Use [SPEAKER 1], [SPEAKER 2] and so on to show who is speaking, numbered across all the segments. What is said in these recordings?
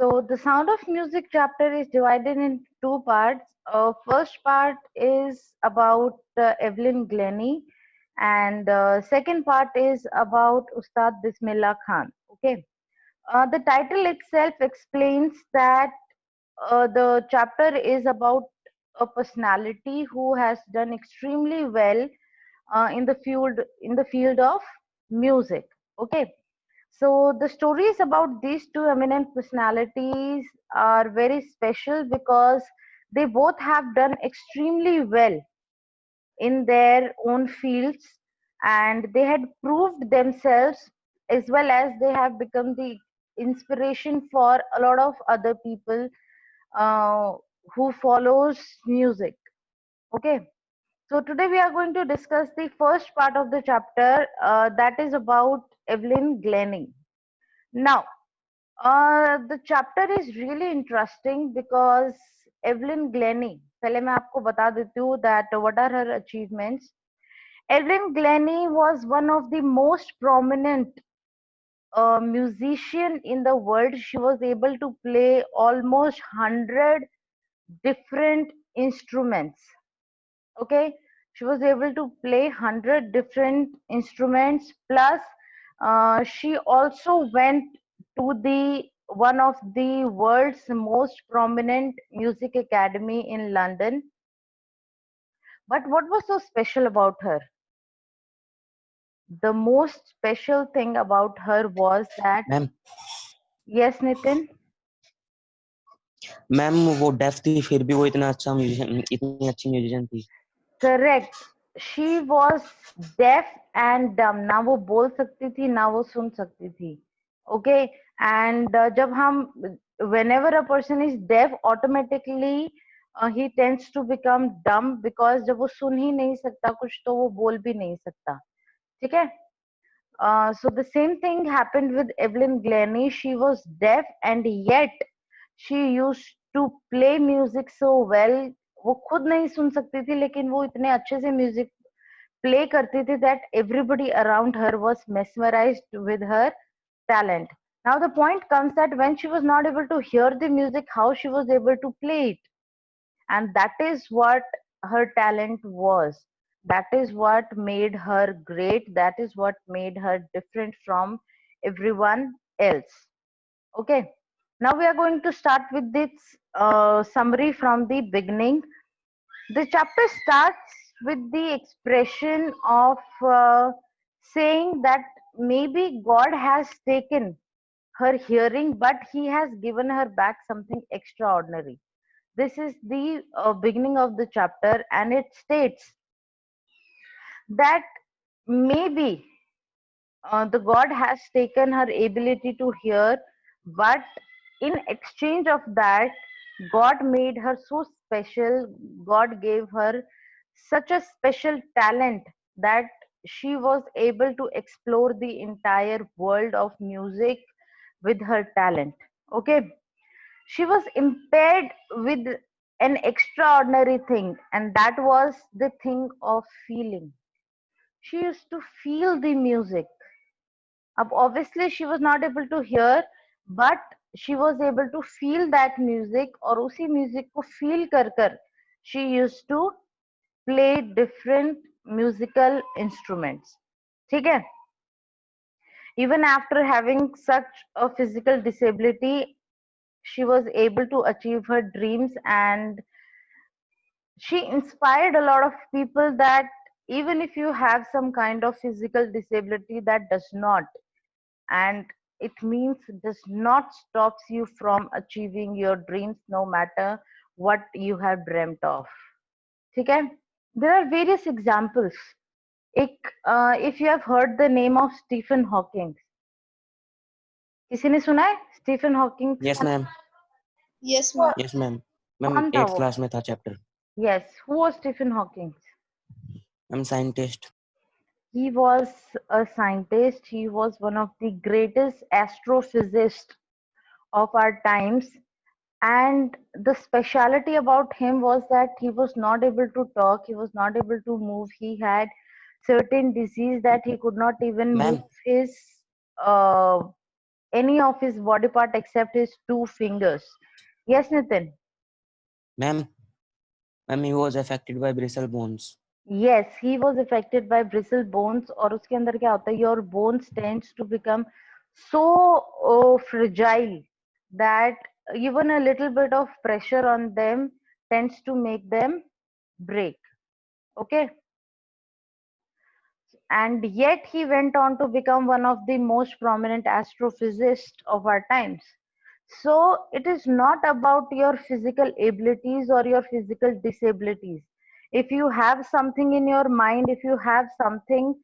[SPEAKER 1] So the Sound of Music chapter is divided in two parts. First part is about Evelyn Glennie, and second part is about Ustad Bismillah Khan. Okay. The title itself explains that the chapter is about a personality who has done extremely well in the field of music. Okay, so the stories about these two eminent personalities are very special because they both have done extremely well in their own fields, and they had proved themselves, as well as they have become the inspiration for a lot of other people uh, who follows music. Okay, so today we are going to discuss the first part of the chapter, that is about Evelyn Glennie. Now, the chapter is really interesting because Evelyn Glennie, पहले मैं आपको बता देती हूँ that what are her achievements. Evelyn Glennie was one of the most prominent musician in the world. She was able to play almost 100 different instruments. Okay, she was able to play 100 different instruments, plus she also went to the one of the world's most prominent music academy in London. But what was so special about her? The most special thing about her was that,
[SPEAKER 2] ma'am
[SPEAKER 1] yes Nitin,
[SPEAKER 2] ma'am वो def थी फिर भी वो इतना अच्छा musician इतनी अच्छी musician थी
[SPEAKER 1] correct, she was deaf and dumb. ना वो बोल सकती थी ना वो सुन सकती थी. Okay, and जब हम whenever a person is deaf, automatically he tends to become dumb, because जब वो सुन ही नहीं सकता कुछ तो वो बोल भी नहीं सकता. ठीक है. So the same thing happened with Evelyn Glennie. She was deaf and yet she used to play music so well. वो खुद नहीं सुन सकती थी लेकिन वो इतने अच्छे से म्यूजिक प्ले करती थी that everybody around her was mesmerized with her talent. Now the point comes that when she was not able to hear the music, how she was able to play it, and that is what her talent was. That is what made her great. That is what made her different from everyone else. Okay, now we are going to start with this summary from the beginning. The chapter starts with the expression of saying that maybe God has taken her hearing, but he has given her back something extraordinary. This is the beginning of the chapter, and it states that maybe the God has taken her ability to hear, but in exchange of that, God made her so special. God gave her such a special talent that she was able to explore the entire world of music with her talent. Okay, she was impaired with an extraordinary thing, and that was the thing of feeling. She used to feel the music. Obviously she was not able to hear, but she was able to feel that music, और उसी music को feel कर she used to play different musical instruments. ठीक है. Even after having such a physical disability, she was able to achieve her dreams, and she inspired a lot of people that even if you have some kind of physical disability, that does not, and it means does not stops you from achieving your dreams, no matter what you have dreamt of. ठीक है. There are various examples. एक if you have heard the name of Stephen Hawking, किसी ने सुना है Stephen Hawking?
[SPEAKER 2] Yes ma'am
[SPEAKER 3] Yes, ma'am.
[SPEAKER 2] Yes ma'am ma'am
[SPEAKER 1] कौन था
[SPEAKER 2] 8th
[SPEAKER 1] वो?
[SPEAKER 2] क्लास में था chapter
[SPEAKER 1] Yes, who was Stephen Hawking?
[SPEAKER 2] Ma'am scientist
[SPEAKER 1] He was a scientist. He was one of the greatest astrophysicists of our times. And the speciality about him was that he was not able to talk, he was not able to move. He had certain disease that he could not even
[SPEAKER 2] ma'am
[SPEAKER 1] move his uh, any of his body part except his 2 fingers. Yes, Nitin?
[SPEAKER 2] Ma'am, he was affected by bristle bones.
[SPEAKER 1] Yes, he was affected by bristle bones. और उसके अंदर क्या होता है, your bones tends to become so fragile that even a little bit of pressure on them tends to make them break. Okay, and yet he went on to become one of the most prominent astrophysicists of our times. So it is not about your physical abilities or your physical disabilities. If you have something in your mind, if you have something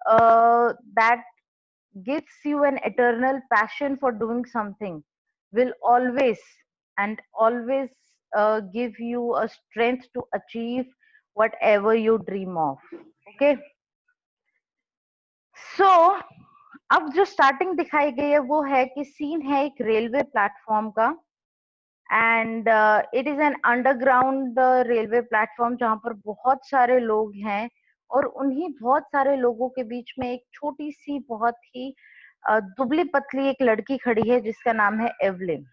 [SPEAKER 1] that gives you an eternal passion for doing something, will always and always give you a strength to achieve whatever you dream of. Okay, so अब जो starting दिखाई गई है वो है कि scene है एक रेलवे प्लेटफॉर्म का, and it is an underground railway platform जहां पर बहुत सारे लोग हैं, और उन्हीं बहुत सारे लोगों के बीच में एक छोटी सी बहुत ही दुबली पतली एक लड़की खड़ी है जिसका नाम है एवलिन।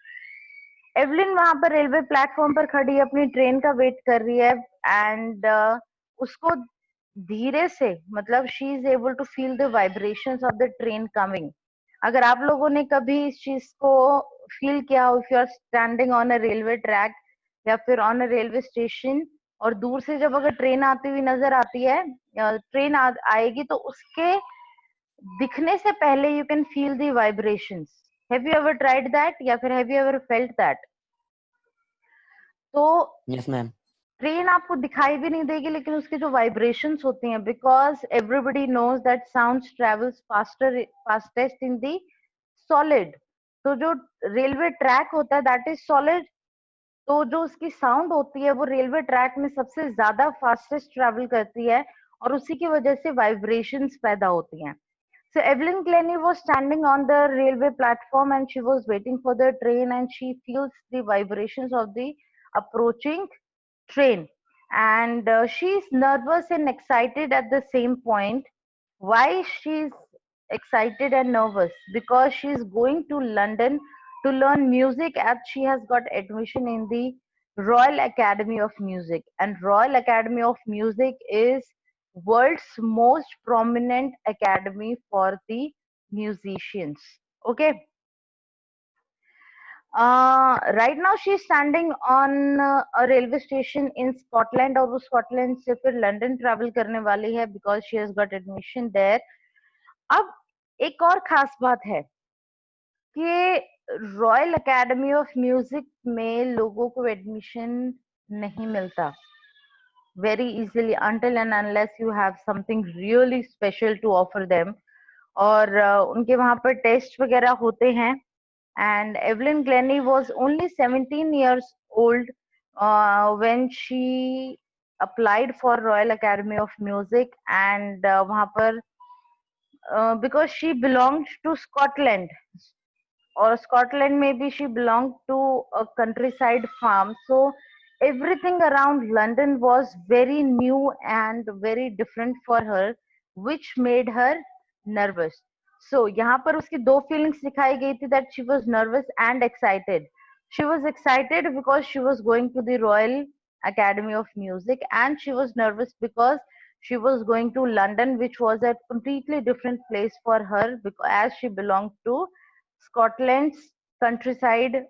[SPEAKER 1] एवलिन वहां पर रेलवे प्लेटफॉर्म पर खड़ी है, अपनी ट्रेन का वेट कर रही है, एंड उसको धीरे से, मतलब she is able to feel the vibrations of the train coming. अगर आप लोगों ने कभी इस चीज को फील किया हो, if you are standing on a railway track या फिर ऑन अ रेलवे स्टेशन, और दूर से जब अगर ट्रेन आती हुई नजर आती है, ट्रेन आएगी, तो उसके दिखने से पहले you can feel the vibrations. Have you ever tried that, या फिर have you ever felt that? तो
[SPEAKER 2] Yes, ma'am.
[SPEAKER 1] ट्रेन आपको दिखाई भी नहीं देगी, लेकिन उसके जो वाइब्रेशंस होती हैं, because everybody knows that sounds travels fastest in the solid. तो जो रेलवे ट्रैक होता है दैट इज सॉलिड, तो जो उसकी साउंड होती है वो रेलवे ट्रैक में सबसे ज्यादा फास्टेस्ट ट्रेवल करती है, और उसी की वजह से वाइब्रेशंस पैदा होती हैं। So Evelyn Glennie was standing on the railway platform and she was waiting for the train, and she feels the vibrations of the approaching train, and she's nervous and excited at the same point. Why she's excited and nervous? Because she's going to London to learn music, as she has got admission in the Royal Academy of Music, and Royal Academy of Music is world's most prominent academy for the musicians. Okay, right now she's standing on a railway station in Scotland, और वो Scotland से फिर London travel करने वाली है because she has got admission there. अब एक और खास बात है कि रॉयल एकेडमी ऑफ म्यूजिक में लोगों को एडमिशन नहीं मिलता very easily until and unless you have something really special to offer them, और उनके वहां पर टेस्ट वगैरह होते हैं। and Evelyn Glennie was only 17 years old when she applied for Royal Academy of Music, and वहां पर because she belonged to Scotland, or Scotland, maybe she belonged to a countryside farm, so everything around London was very new and very different for her, which made her nervous. So यहाँ पर उसकी दो feelings दिखाई गई थी, that she was nervous and excited. She was excited because she was going to the Royal Academy of Music, and she was nervous because she was going to London, which was a completely different place for her, because as she belonged to Scotland's countryside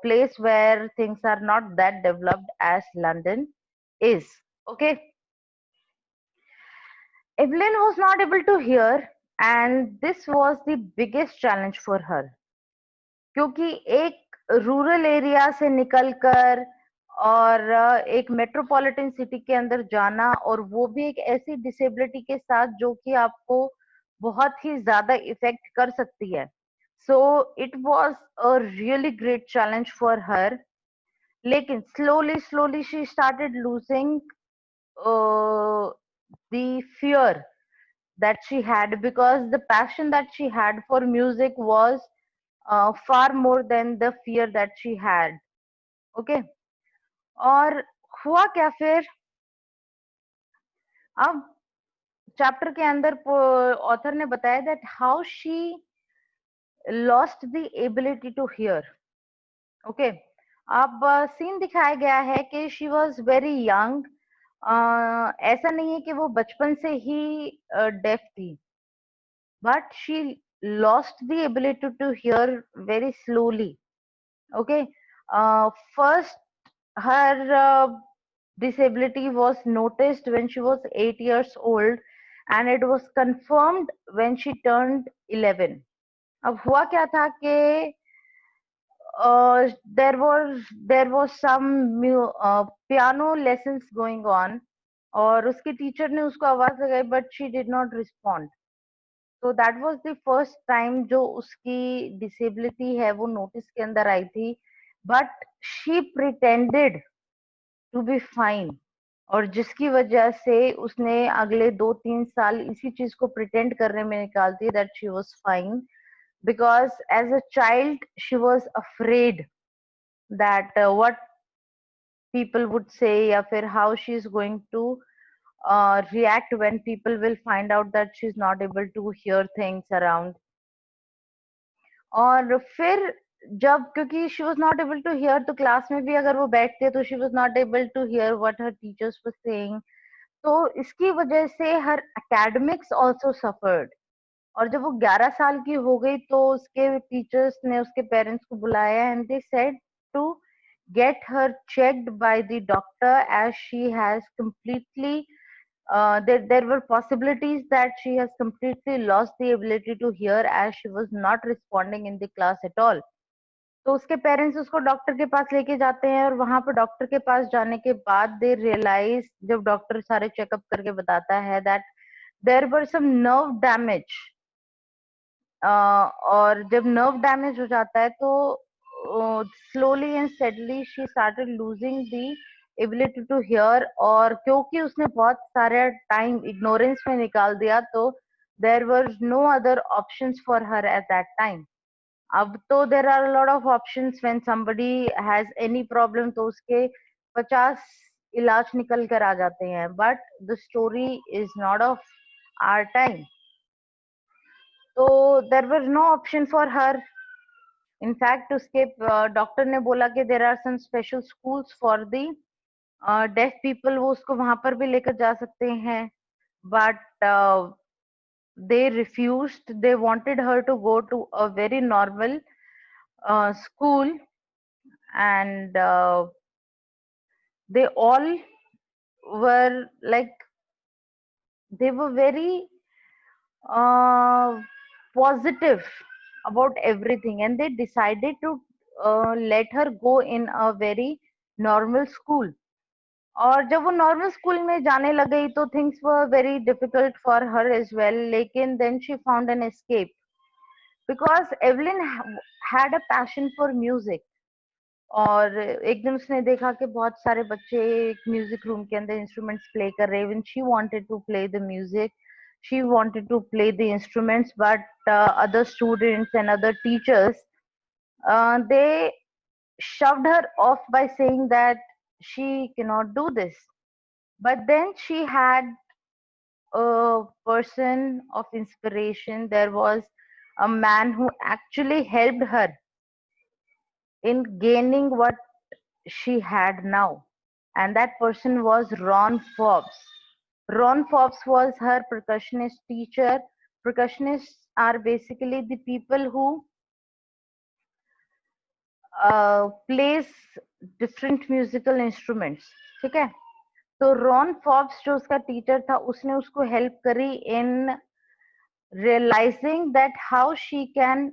[SPEAKER 1] place where things are not that developed as London is. Okay. Evelyn was not able to hear, and this was the biggest challenge for her. क्योंकि एक rural area से निकलकर और एक metropolitan city के अंदर जाना, और वो भी एक ऐसी डिसेबिलिटी के साथ जो कि आपको बहुत ही ज्यादा इफेक्ट कर सकती है। So it was a really great challenge for her, लेकिन slowly slowly she started losing the fear that she had, because the passion that she had for music was far more than the fear that she had. Okay, और हुआ क्या फिर? अब chapter के अंदर author ने बताया that how she lost the ability to hear. Okay, अब सीन दिखाया गया है कि she was very young. ऐसा नहीं है कि वो बचपन से ही डेफ थी, but she lost the ability to hear very slowly. Okay, first her disability was noticed when she was 8 years old, and it was confirmed when she turned 11. अब हुआ क्या था कि there was some piano lessons going on, और उसके teacher ने उसको आवाज लगाई, but she did not respond. तो that was the first time जो उसकी डिसेबिलिटी है वो नोटिस के अंदर आई थी, but she pretended to be fine, और जिसकी वजह से उसने अगले 2-3 साल इसी चीज को प्रिटेंड करने में निकाल दिए that she was fine, because as a child she was afraid that what people would say, या फिर how she is going to react when people will find out that she is not able to hear things around. और फिर जब, क्योंकि she was not able to hear, तो class में भी अगर वो बैठते तो she was not able to hear what her teachers were saying. तो इसकी वजह से her academics also suffered. और जब वो 11 साल की हो गई तो उसके टीचर्स ने उसके पेरेंट्स को बुलाया, and they said to get her checked by the doctor, as she has completely there were possibilities that she has completely lost the ability to hear, as she was not responding in the class at all. तो उसके parents उसको doctor के पास लेके जाते हैं, और वहां पर डॉक्टर के पास जाने के बाद दे रियलाइज, जब डॉक्टर सारे चेकअप करके बताता है that there were some nerve damage. और जब नर्व डैमेज हो जाता है तो slowly and steadily she started losing the ability to hear, और क्योंकि उसने बहुत सारे टाइम इग्नोरेंस में निकाल दिया, तो there were no other options for her at that time. अब तो there are lot of options when somebody has any problem, तो उसके 50 इलाज निकल कर आ जाते हैं, but the story is not of our time. तो there were no option for her. In fact उसके डॉक्टर ने बोला कि there are some special schools for the deaf people, वो उसको वहां पर भी लेकर जा सकते हैं, but they refused. They wanted her to go to a very normal school, and they all were like, they were very uh, positive about everything, and they decided to let her go in a very normal school. और जब वो normal school में जाने लग गई तो things were very difficult for her as well, लेकिन then she found an escape, because Evelyn had a passion for music. और एक दिन उसने देखा कि बहुत सारे बच्चे एक म्यूजिक रूम के अंदर इंस्ट्रूमेंट्स प्ले कर रहे हैं. When she wanted to play the music, she wanted to play the instruments, but other students and other teachers, they shoved her off by saying that she cannot do this. But then she had a person of inspiration. There was a man who actually helped her in gaining what she had now, and that person was Ron Forbes. Ron Forbes was her percussionist teacher. Percussionists are basically the people who plays different musical instruments. ठीक है, तो Ron Forbes जो उसका teacher था, उसने उसको help करी इन realizing that how she can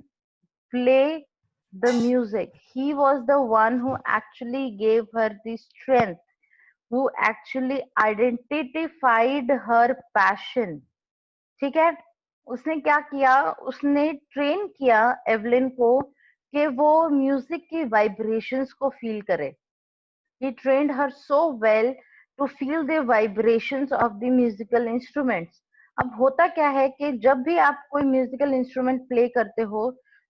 [SPEAKER 1] play the music. He was the one who actually gave her the strength, who actually identified her passion. ठीक है, उसने क्या किया, उसने ट्रेन किया एवलिन को कि वो म्यूजिक की वाइब्रेशंस को फील करे. He trained her so well to feel the vibrations of the musical instruments. अब होता क्या है कि जब भी आप कोई म्यूजिकल इंस्ट्रूमेंट प्ले करते हो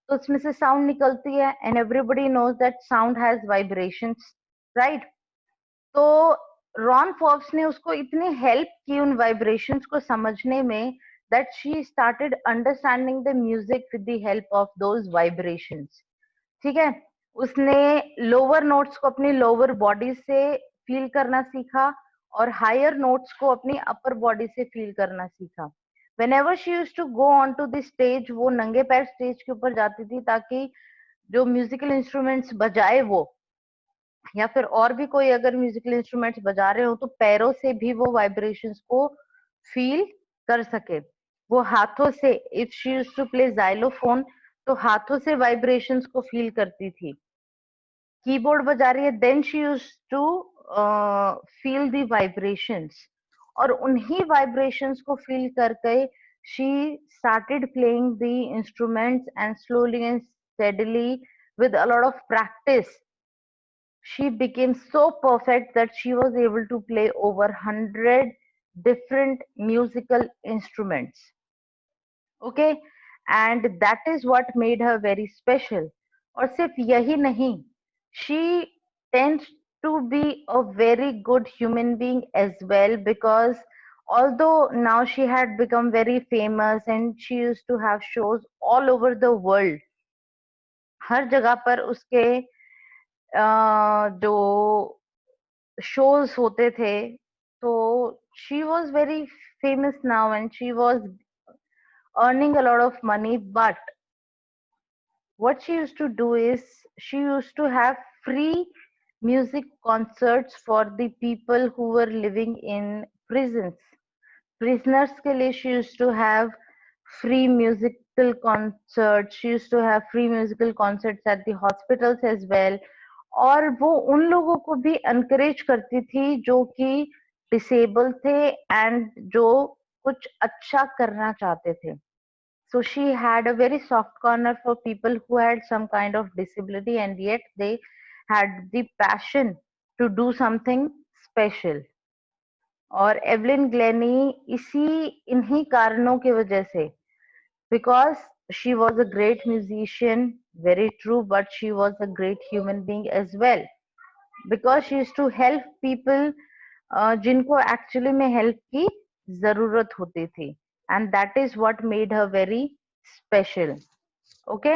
[SPEAKER 1] तो उसमें से साउंड निकलती है, and everybody knows that sound has vibrations, right. तो रॉन फॉब्स ने उसको इतनी हेल्प की उन वाइब्रेशंस को समझने में that she started understanding the music with the help of those vibrations. ठीक है, उसने लोअर नोट्स को अपनी लोअर बॉडी से फील करना सीखा और हायर नोट्स को अपनी अपर बॉडी से फील करना सीखा. Whenever she used to go on to the stage, वो नंगे पैर स्टेज के ऊपर जाती थी ताकि जो म्यूजिकल इंस्ट्रूमेंट्स बजाए वो, या फिर और भी कोई अगर म्यूजिकल इंस्ट्रूमेंट्स बजा रहे हो तो पैरों से भी वो वाइब्रेशंस को फील कर सके. वो हाथों से, if she used to play xylophone, तो हाथों से वाइब्रेशंस को फील करती थी. कीबोर्ड बजा रही है, then she used to feel the vibrations, और उन्हीं वाइब्रेशंस को फील करके she started playing the instruments, and slowly and steadily, with a lot of practice, she became so perfect that she was able to play over 100 different musical instruments. Okay, and that is what made her very special. और सिर्फ यही नहीं, she tends to be a very good human being as well, because although now she had become very famous and she used to have shows all over the world, हर जगह पर उसके जो shows होते थे, तो she was very famous now and she was earning a lot of money. But what she used to do is she used to have free music concerts for the people who were living in prisons. Prisoners के लिए she used to have free musical concerts. She used to have free musical concerts at the hospitals as well. और वो उन लोगों को भी encourage करती थी जो कि डिसेबल थे एंड जो कुछ अच्छा करना चाहते थे. So she had a very soft corner for people who had some kind of disability and yet they had the passion to do something special. और एवलिन ग्लेनी इसी इन्हीं कारणों की वजह से, because she was a great musician, very true, but she was a great human being as well, because she used to help people जिनको actually में help की जरूरत होती थी, and that is what made her very special. Okay,